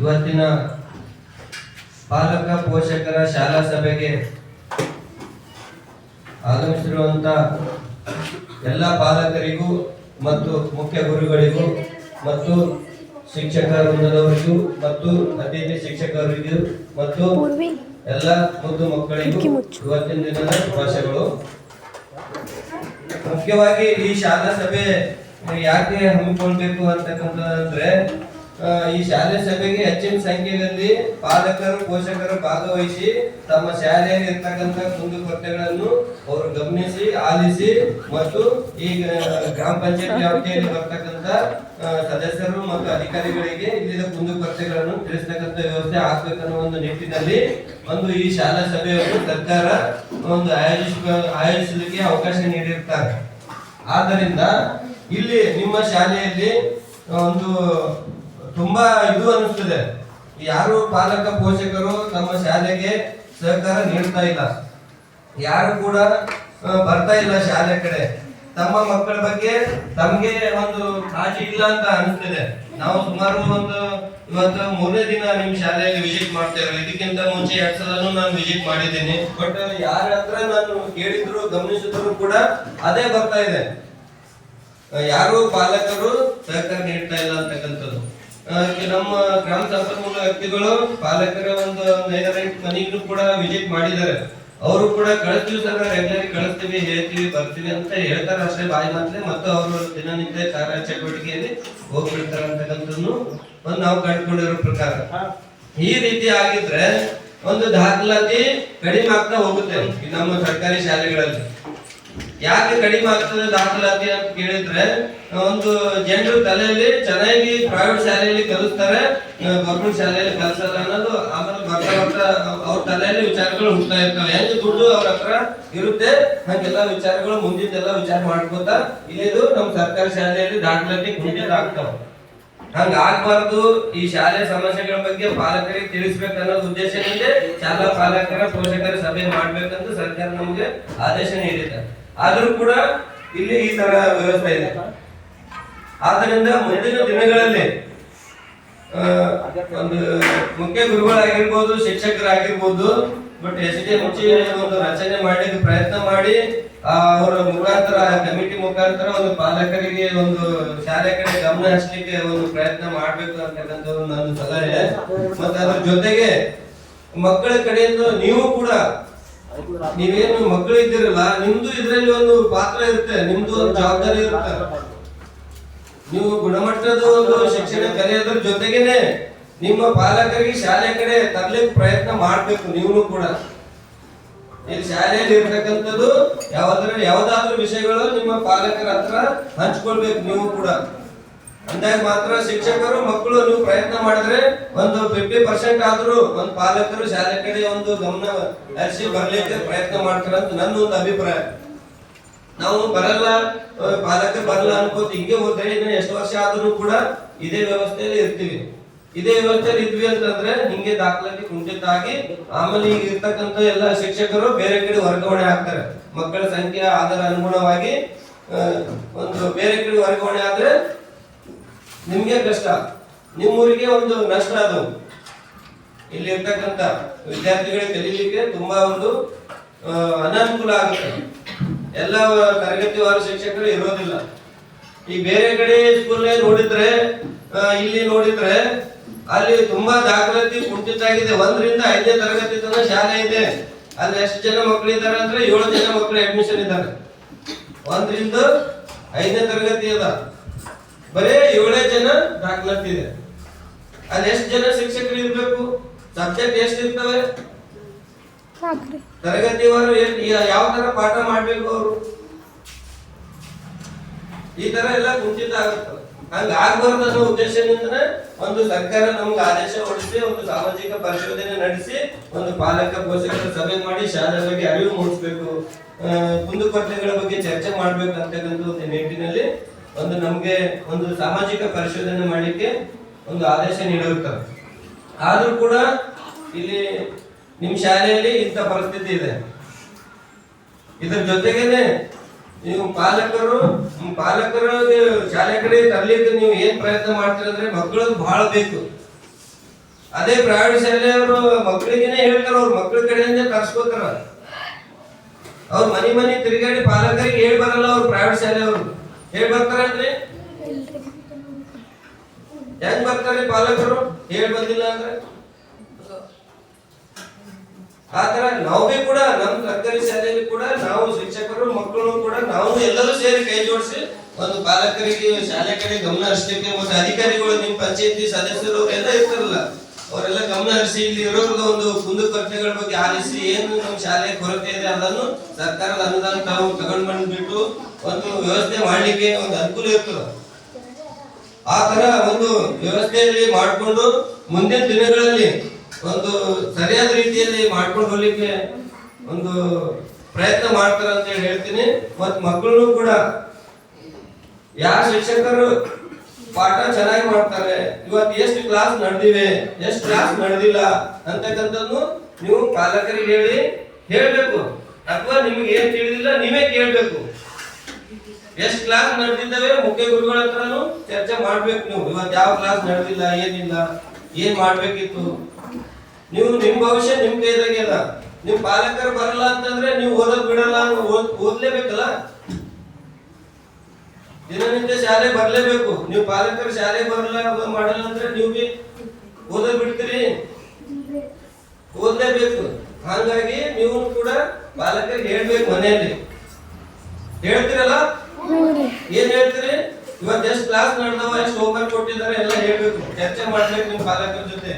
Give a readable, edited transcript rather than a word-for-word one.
ಇವತ್ತಿನ ಪಾಲಕ ಪೋಷಕರ ಶಾಲಾ ಸಭೆಗೆ ಆಗಮಿಸಿರುವಂತ ಎಲ್ಲ ಪಾಲಕರಿಗೂ ಮತ್ತು ಮುಖ್ಯ ಗುರುಗಳಿಗೂ ಮತ್ತು ಶಿಕ್ಷಕ ವೃಂದದವರಿಗೂ ಮತ್ತು ಅತಿಥಿ ಶಿಕ್ಷಕರಿಗೂ ಮತ್ತು ಎಲ್ಲ ಮುದ್ದು ಮಕ್ಕಳಿಗೂ ಇವತ್ತಿನ ದಿನದ ಶುಭಾಶಯಗಳು. ಮುಖ್ಯವಾಗಿ ಈ ಶಾಲಾ ಸಭೆ ಯಾಕೆ ಹಮ್ಮಿಕೊಳ್ಬೇಕು ಅಂತಕ್ಕಂಥದ್ರೆ, ಈ ಶಾಲೆ ಸಭೆಗೆ ಹೆಚ್ಚಿನ ಸಂಖ್ಯೆಯಲ್ಲಿ ಪಾಲಕರು ಪೋಷಕರು ಭಾಗವಹಿಸಿ ತಮ್ಮ ಶಾಲೆಯಲ್ಲಿ ಇರ್ತಕ್ಕಂಥ ಕುಂದುಕೊರತೆಗಳನ್ನು ಅವರು ಗಮನಿಸಿ ಆಲಿಸಿ ಮತ್ತು ಈ ಗ್ರಾಮ ಪಂಚಾಯತ್ ವ್ಯಾಪ್ತಿಯಲ್ಲಿ ಬರ್ತಕ್ಕಂಥ ಸದಸ್ಯರು ಮತ್ತು ಅಧಿಕಾರಿಗಳಿಗೆ ಇಲ್ಲಿನ ಕುಂದುಕೊರತೆಗಳನ್ನು ತಿಳಿಸ್ತಕ್ಕಂಥ ವ್ಯವಸ್ಥೆ ಆಗ್ಬೇಕನ್ನೋ ಒಂದು ನಿಟ್ಟಿನಲ್ಲಿ ಒಂದು ಈ ಶಾಲಾ ಸಭೆಯನ್ನು ಸರ್ಕಾರ ಒಂದು ಆಯೋಜಿಸಲಿಕ್ಕೆ ಅವಕಾಶ ನೀಡಿರ್ತಾರೆ. ಆದ್ದರಿಂದ ಇಲ್ಲಿ ನಿಮ್ಮ ಶಾಲೆಯಲ್ಲಿ ಒಂದು ತುಂಬಾ ಇದು ಅನಿಸ್ತದೆ, ಯಾರು ಪಾಲಕ ಪೋಷಕರು ತಮ್ಮ ಶಾಲೆಗೆ ಸಹಕಾರ ನೀಡ್ತಾ ಇಲ್ಲ, ಯಾರು ಕೂಡ ಬರ್ತಾ ಇಲ್ಲ ಶಾಲೆ ಕಡೆ. ತಮ್ಮ ಮಕ್ಕಳ ಬಗ್ಗೆ ತಮ್ಗೆ ಒಂದು ಕಾಳಜಿ ಇಲ್ಲ ಅಂತ ಅನಿಸ್ತದೆ. ನಾವು ಸುಮಾರು ಇವತ್ತು 3ನೇ ದಿನ ನಿಮ್ ಶಾಲೆಯಲ್ಲಿ ವಿಸಿಟ್ ಮಾಡ್ತೇವೆ. ಇದಕ್ಕಿಂತ ಮುಂಚೆ 2 ಸಲನೂ ನಾನು ವಿಸಿಟ್ ಮಾಡಿದ್ದೀನಿ. ಬಟ್ ಯಾರ ಹತ್ರ ನಾನು ಕೇಳಿದ್ರು ಗಮನಿಸಿದ್ರು ಕೂಡ ಅದೇ ಬರ್ತಾ ಇದೆ, ಯಾರು ಪಾಲಕರು ಸಹಕಾರ ನೀಡ್ತಾ ಇಲ್ಲ ಅಂತಕ್ಕಂಥದ್ದು. ನಮ್ಮ ಗ್ರಾಮ ಸಂಪನ್ಮೂಲ ವ್ಯಕ್ತಿಗಳು ಪಾಲಕರ ಒಂದು 5 ಮನೆಗೂ ಕೂಡ ವಿಸಿಟ್ ಮಾಡಿದ್ದಾರೆ. ಅವರು ಕೂಡ ಕಳಿಸ್ತೀವಿ ಸರ್, ರೆಗ್ಯುಲರ್ ಕಳಿಸ್ತೀವಿ, ಹೇಳ್ತೀವಿ, ಬರ್ತೀವಿ ಅಂತ ಹೇಳ್ತಾರೆ ಅಷ್ಟೇ ಬಾಯಿ ಮಾತ್ರ. ಮತ್ತು ಅವರು ದಿನನಿತ್ಯ ಕಾರ್ಯ ಚಟುವಟಿಕೆಯಲ್ಲಿ ಹೋಗ್ಬಿಡ್ತಾರೆ ಅಂತಕ್ಕಂಥದ್ದು ಒಂದು ನಾವು ಕಂಡುಕೊಂಡಿರೋ ಪ್ರಕಾರ. ಈ ರೀತಿ ಆಗಿದ್ರೆ ಒಂದು ದಾಖಲಾತಿ ಕಡಿಮೆ ಆಗ್ತಾ ಹೋಗುತ್ತೆ ನಮ್ಮ ಸರ್ಕಾರಿ ಶಾಲೆಗಳಲ್ಲಿ. ಯಾಕೆ ಕಡಿಮೆ ಆಗ್ತದೆ ದಾಖಲಾತಿ ಅಂತ ಕೇಳಿದ್ರೆ, ಒಂದು ಜನರು ತಲೆಯಲ್ಲಿ ಚೆನ್ನಾಗಿ ಪ್ರೈವೇಟ್ ಶಾಲೆಯಲ್ಲಿ ಕಲಿಸ್ತಾರೆ, ಗೌರ್ಮೆಂಟ್ ಶಾಲೆಯಲ್ಲಿ ಕಲಿಸಲ್ಲ ಅನ್ನೋದು. ಆಮೇಲೆ ಬರ್ತಾ ಅವ್ರ ತಲೆಯಲ್ಲಿ ವಿಚಾರಗಳು ಹುಡ್ತಾ ಇರ್ತವೆ. ಹೆಂಗ್ ದುಡ್ಡು ಅವ್ರ ಹತ್ರ ಇರುತ್ತೆ ಹಂಗೆಲ್ಲ ವಿಚಾರಗಳು ಮುಂದಿದ್ದೆಲ್ಲ ವಿಚಾರ ಮಾಡ್ಕೋತಾ ಇಲ್ಲಿದು ನಮ್ಮ ಸರ್ಕಾರಿ ಶಾಲೆಯಲ್ಲಿ ದಾಖಲಾತಿ ಕುಂಠಿತ ಆಗ್ತಾವ. ಹಂಗ ಆಗ್ಬಾರ್ದು. ಈ ಶಾಲೆ ಸಮಸ್ಯೆಗಳ ಬಗ್ಗೆ ಪಾಲಕರಿಗೆ ತಿಳಿಸ್ಬೇಕು ಅನ್ನೋದು ಉದ್ದೇಶದಿಂದ ಶಾಲಾ ಪಾಲಕರ ಪೋಷಕರ ಸಭೆ ಮಾಡ್ಬೇಕಂತ ಸರ್ಕಾರ ನಮ್ಗೆ ಆದೇಶ ನೀಡಿದೆ. ಆದ್ರೂ ಕೂಡ ಇಲ್ಲಿ ಈ ತರ ವ್ಯವಸ್ಥೆ ಇದೆ. ಆದ್ದರಿಂದ ಮುಂದಿನ ದಿನಗಳಲ್ಲಿ ಒಂದು ಮುಖ್ಯ ಗುರುಗಳಾಗಿರ್ಬೋದು, ಶಿಕ್ಷಕರಾಗಿರ್ಬೋದು, ಬಟ್ ಮುಚ್ಚಿ ಒಂದು ರಚನೆ ಮಾಡಲಿಕ್ಕೆ ಪ್ರಯತ್ನ ಮಾಡಿ ಅವರ ಮುಖಾಂತರ ಕಮಿಟಿ ಮುಖಾಂತರ ಒಂದು ಪಾಲಕರಿಗೆ ಒಂದು ಶಾಲೆ ಕಡೆ ಗಮನ ಹರಿಸಲಿಕ್ಕೆ ಒಂದು ಪ್ರಯತ್ನ ಮಾಡ್ಬೇಕು ಅಂತಕ್ಕಂಥ ನನ್ನ ಸಲಹೆ. ಮತ್ತೆ ಅದ್ರ ಜೊತೆಗೆ ಮಕ್ಕಳ ಕಡೆಯಿಂದ ನೀವು ಕೂಡ, ನೀವೇನು ಮಕ್ಕಳು ಇದ್ದೀರಲ್ಲ, ನಿಮ್ದು ಇದ್ರಲ್ಲಿ ಒಂದು ಪಾತ್ರ ಇರುತ್ತೆ, ನಿಮ್ದು ಒಂದು ಜವಾಬ್ದಾರಿ ಇರುತ್ತೆ. ನೀವು ಗುಣಮಟ್ಟದ ಒಂದು ಶಿಕ್ಷಣ ಕಲಿಯೋದ್ರ ಜೊತೆಗೇನೆ ನಿಮ್ಮ ಪಾಲಕರಿಗೆ ಶಾಲೆ ಕಡೆ ತರ್ಲಿಕ್ಕೆ ಪ್ರಯತ್ನ ಮಾಡ್ಬೇಕು. ನೀವು ಕೂಡ ಇಲ್ಲಿ ಶಾಲೆಯಲ್ಲಿ ಇರ್ತಕ್ಕಂಥದ್ದು ಯಾವ್ದಾದ್ರು ವಿಷಯಗಳು ನಿಮ್ಮ ಪಾಲಕರ ಹತ್ರ ಹಂಚ್ಕೊಳ್ಬೇಕು. ನೀವು ಕೂಡ ಅಂದಾಗ ಮಾತ್ರ ಶಿಕ್ಷಕರು ಮಕ್ಕಳು ನೀವು ಪ್ರಯತ್ನ ಮಾಡಿದ್ರೆ ಒಂದು 50% ಆದ್ರೂ ಒಂದು ಪಾಲಕರು ಶಾಲೆ ಕಡೆ ಒಂದು ಗಮನ ಹರಿಸಿ ಬರ್ಲಿಕ್ಕೆ ಪ್ರಯತ್ನ ಮಾಡ್ತಾರೆ ಅಂತ ನನ್ನ ಒಂದು ಅಭಿಪ್ರಾಯ. ನಾವು ಬರಲ್ಲ, ಪಾಲಕರು ಬರಲ್ಲ ಅನ್ಕೋತ ಹಿಂಗೆ ಹೋದ್ರೆ ಇನ್ನು ಎಷ್ಟು ವರ್ಷ ಆದ್ರೂ ಕೂಡ ಇದೇ ವ್ಯವಸ್ಥೆಯಲ್ಲಿ ಇರ್ತೀವಿ. ಇದೇ ವ್ಯವಸ್ಥೆಯಲ್ಲಿ ಇದ್ವಿ ಅಂತಂದ್ರೆ ಹಿಂಗೆ ದಾಖಲಾತಿ ಕುಂಠಿತ ಆಗಿ ಆಮೇಲೆ ಈಗ ಇರ್ತಕ್ಕಂಥ ಎಲ್ಲ ಶಿಕ್ಷಕರು ಬೇರೆ ಕಡೆ ವರ್ಗಾವಣೆ ಆಗ್ತಾರೆ. ಮಕ್ಕಳ ಸಂಖ್ಯೆ ಅದರ ಅನುಗುಣವಾಗಿ ಒಂದು ಬೇರೆ ಕಡೆ ವರ್ಗಾವಣೆ ಆದ್ರೆ ನಿಮ್ಗೆ ಕಷ್ಟ, ನಿಮ್ಮೂರಿಗೆ ಒಂದು ನಷ್ಟ. ಅದು ಇಲ್ಲಿ ಇರ್ತಕ್ಕಂಥ ವಿದ್ಯಾರ್ಥಿಗಳಿಗೆ ಕಲೀಲಿಕ್ಕೆ ತುಂಬಾ ಒಂದು ಅನಾನುಕೂಲ ಆಗುತ್ತೆ. ಎಲ್ಲ ತರಗತಿವಾರು ಶಿಕ್ಷಕರು ಇರೋದಿಲ್ಲ. ಈ ಬೇರೆ ಕಡೆ ಸ್ಕೂಲ್ ನೋಡಿದ್ರೆ, ಇಲ್ಲಿ ನೋಡಿದ್ರೆ ಅಲ್ಲಿ ತುಂಬಾ ದಾಖಲಾತಿ ಕುಂಠಿತ ಆಗಿದೆ. 1ರಿಂದ 5ನೇ ತರಗತಿ ತನಕ ಶಾಲೆ ಇದೆ. ಅಲ್ಲಿ ಎಷ್ಟು ಜನ ಮಕ್ಕಳು ಇದ್ದಾರೆ ಅಂದ್ರೆ 7 ಜನ ಮಕ್ಕಳು ಅಡ್ಮಿಷನ್ ಇದ್ದಾರೆ. 1ರಿಂದ 5ನೇ ತರಗತಿ ಅದ, ಬರೇ 7 ಜನ ದಾಖಲಾತಿ ಇದೆ. ಅಲ್ಲಿ ಎಷ್ಟು ಜನ ಶಿಕ್ಷಕರು ಇರ್ಬೇಕು? ಸಬ್ಜೆಕ್ಟ್ ಎಷ್ಟು ಇರ್ತವೆ? ತರಗತಿವಾರು ಯಾವ ತರ ಪಾಠ ಮಾಡ್ಬೇಕು ಅವರು? ಈ ತರ ಎಲ್ಲ ಕುಂಠಿತ ಆಗುತ್ತೆ. ಹಂಗ ಆಗ್ಬಾರ್ದು ಅನ್ನೋ ಉದ್ದೇಶದಿಂದ ಒಂದು ಸರ್ಕಾರ ನಮ್ಗೆ ಆದೇಶ ಹೊರಡಿಸಿ ಒಂದು ಸಾಮಾಜಿಕ ಪರಿಶೋಧನೆ ನಡೆಸಿ ಒಂದು ಪಾಲಕ ಪೋಷಕರ ಸಭೆ ಮಾಡಿ ಶಾಲೆ ಬಗ್ಗೆ ಅರಿವು ಮೂಡಿಸಬೇಕು, ಕುಂದುಕೊರತೆಗಳ ಬಗ್ಗೆ ಚರ್ಚೆ ಮಾಡ್ಬೇಕು ಅಂತಕ್ಕಂಥ ಒಂದು ನಿಟ್ಟಿನಲ್ಲಿ ಒಂದು ನಮ್ಗೆ ಒಂದು ಸಾಮಾಜಿಕ ಪರಿಶೋಧನೆ ಮಾಡಲಿಕ್ಕೆ ಒಂದು ಆದೇಶ ನೀಡಿರುತ್ತಾರೆ. ಆದ್ರೂ ಕೂಡ ಇಲ್ಲಿ ನಿಮ್ ಶಾಲೆಯಲ್ಲಿ ಇಂಥ ಪರಿಸ್ಥಿತಿ ಇದೆ. ಇದರ ಜೊತೆಗೇನೆ ನೀವು ಪಾಲಕರು ಶಾಲೆ ಕಡೆ ತರಲಿಕ್ಕೆ ನೀವು ಏನ್ ಪ್ರಯತ್ನ ಮಾಡ್ತೀರ ಅಂದ್ರೆ, ಮಕ್ಕಳು ಬಹಳ ಬೇಕು. ಅದೇ ಪ್ರೈವೇಟ್ ಶಾಲೆಯವರು ಮಕ್ಕಳಿಗೇನೆ ಹೇಳ್ತಾರ, ಅವ್ರ ಮಕ್ಕಳ ಕಡೆಯಿಂದ ಕರ್ಸ್ಕೋತಾರ. ಅವ್ರ ಮನಿ ತಿರುಗಾಡಿ ಪಾಲಕರಿಗೆ ಹೇಳಿ ಬರಲ್ಲ. ಅವ್ರು ಪ್ರೈವೇಟ್ ಶಾಲೆಯವರು ಹೇಳಿ ಬರ್ತಾರಲ್ರಿ? ಹೆಂಗ್ ಬರ್ತಾರೆ ಪಾಲಕರು ಹೇಳಿ ಬಂದಿಲ್ಲ ಅಂದ್ರೆ? ಆತರ ನಾವು ಭೀ ಕೂಡ ನಮ್ಮ ಸರ್ಕಾರಿ ಶಾಲೆಯಲ್ಲಿ ಕೂಡ ನಾವು ಶಿಕ್ಷಕರು ಮಕ್ಕಳು ಕೂಡ ನಾವು ಎಲ್ಲರೂ ಸೇರಿ ಕೈ ಜೋಡಿಸಿ ಒಂದು ಪಾಲಕರಿಗೆ ಶಾಲೆ ಕಡೆ ಗಮನ ಹರಿಸಲಿಕ್ಕೆ, ಮತ್ತೆ ಅಧಿಕಾರಿಗಳು ನಿಮ್ಮ ಪಂಚಾಯತಿ ಸದಸ್ಯರು ಎಲ್ಲ ಇರ್ತಾರಲ್ಲ, ಅವರೆಲ್ಲ ಗಮನ ಹರಿಸಿ ಇಲ್ಲಿ ಇರೋರ್ಗ ಒಂದು ಕುಂದುಕೊರತೆಗಳ ಬಗ್ಗೆ ಆಲಿಸಿ ಏನು ನಮ್ಮ ಶಾಲೆ ಕೊರತೆ ಇದೆ ಅದನ್ನು ಸರ್ಕಾರದ ಅನುದಾನ ತಾವು ತಗೊಂಡ್ ಬಂದ್ಬಿಟ್ಟು ಒಂದು ವ್ಯವಸ್ಥೆ ಮಾಡ್ಲಿಕ್ಕೆ ಒಂದು ಅನುಕೂಲ ಇರ್ತದೆ. ಆ ತರ ಒಂದು ವ್ಯವಸ್ಥೆಯಲ್ಲಿ ಮಾಡಿಕೊಂಡು ಮುಂದಿನ ದಿನಗಳಲ್ಲಿ ಒಂದು ಸರಿಯಾದ ರೀತಿಯಲ್ಲಿ ಮಾಡ್ಕೊಂಡು ಹೋಗ್ಲಿಕ್ಕೆ ಒಂದು ಪ್ರಯತ್ನ ಮಾಡ್ತಾರ ಅಂತ ಹೇಳಿ ಹೇಳ್ತೀನಿ. ಮತ್ ಮಕ್ಕಳು ಕೂಡ ಯಾವ ಶಿಕ್ಷಕರು ಪಾಠ ಚೆನ್ನಾಗಿ ಮಾಡ್ತಾರೆ, ಇವತ್ತು ಎಷ್ಟು ಕ್ಲಾಸ್ ನಡೆದಿವೆ, ಎಷ್ಟು ಕ್ಲಾಸ್ ನಡೆದಿಲ್ಲ ಅಂತಕ್ಕಂಥದ್ದು ನೀವು ಪಾಲಕರಿಗೆ ಹೇಳ್ಬೇಕು. ಅಥವಾ ನಿಮ್ಗೆ ಏನ್ ತಿಳಿದಿಲ್ಲ ನೀವೇ ಕೇಳ್ಬೇಕು. ಎಷ್ಟು ಕ್ಲಾಸ್ ನಡೆದಿದ್ದಾವೆ ಮುಖ್ಯ ಗುರುಗಳ ಹತ್ರನು ಚರ್ಚೆ ಮಾಡ್ಬೇಕು. ನೀವು ಇವತ್ತು ಯಾವ ಕ್ಲಾಸ್ ನಡೆದಿಲ್ಲ, ಏನಿಲ್ಲ, ಏನ್ ಮಾಡ್ಬೇಕಿತ್ತು. ನೀವು ನಿಮ್ ಭವಿಷ್ಯ ನಿಮ್ ಕೈದಾಗೆ ಅದ. ನಿಮ್ ಪಾಲಕರು ಬರಲ್ಲ ಅಂತಂದ್ರೆ ನೀವು ಓದೋದ್ ಬಿಡಲ್ಲ, ಓದ್ಲೇಬೇಕಲ್ಲ. ದಿನನಿತ್ಯ ಶಾಲೆ ಬರ್ಲೇಬೇಕು. ನೀವು ಪಾಲಕರು ಶಾಲೆ ಬರಲ್ಲ ಮಾಡಲ್ಲ ಅಂದ್ರೆ ನೀವು ಬಿ ಓದೋದ್ ಬಿಡ್ತೀರಿ, ಓದ್ಲೇಬೇಕು. ಹಾಗಾಗಿ ನೀವು ಕೂಡ ಪಾಲಕರಿಗೆ ಹೇಳ್ಬೇಕು. ಮನೆಯಲ್ಲಿ ಹೇಳ್ತೀರಲ್ಲ, ಏನ್ ಹೇಳ್ತೀರಿ? ಇವತ್ತು ಎಷ್ಟು ಕ್ಲಾಸ್ ನಡೆದವ, ಎಷ್ಟು ಹೋಮ್ವರ್ಕ್ ಕೊಟ್ಟಿದ್ದಾರೆ ಎಲ್ಲ ಹೇಳ್ಬೇಕು. ಚರ್ಚೆ ಮಾಡ್ಬೇಕು ನಿಮ್ ಪಾಲಕರ ಜೊತೆ.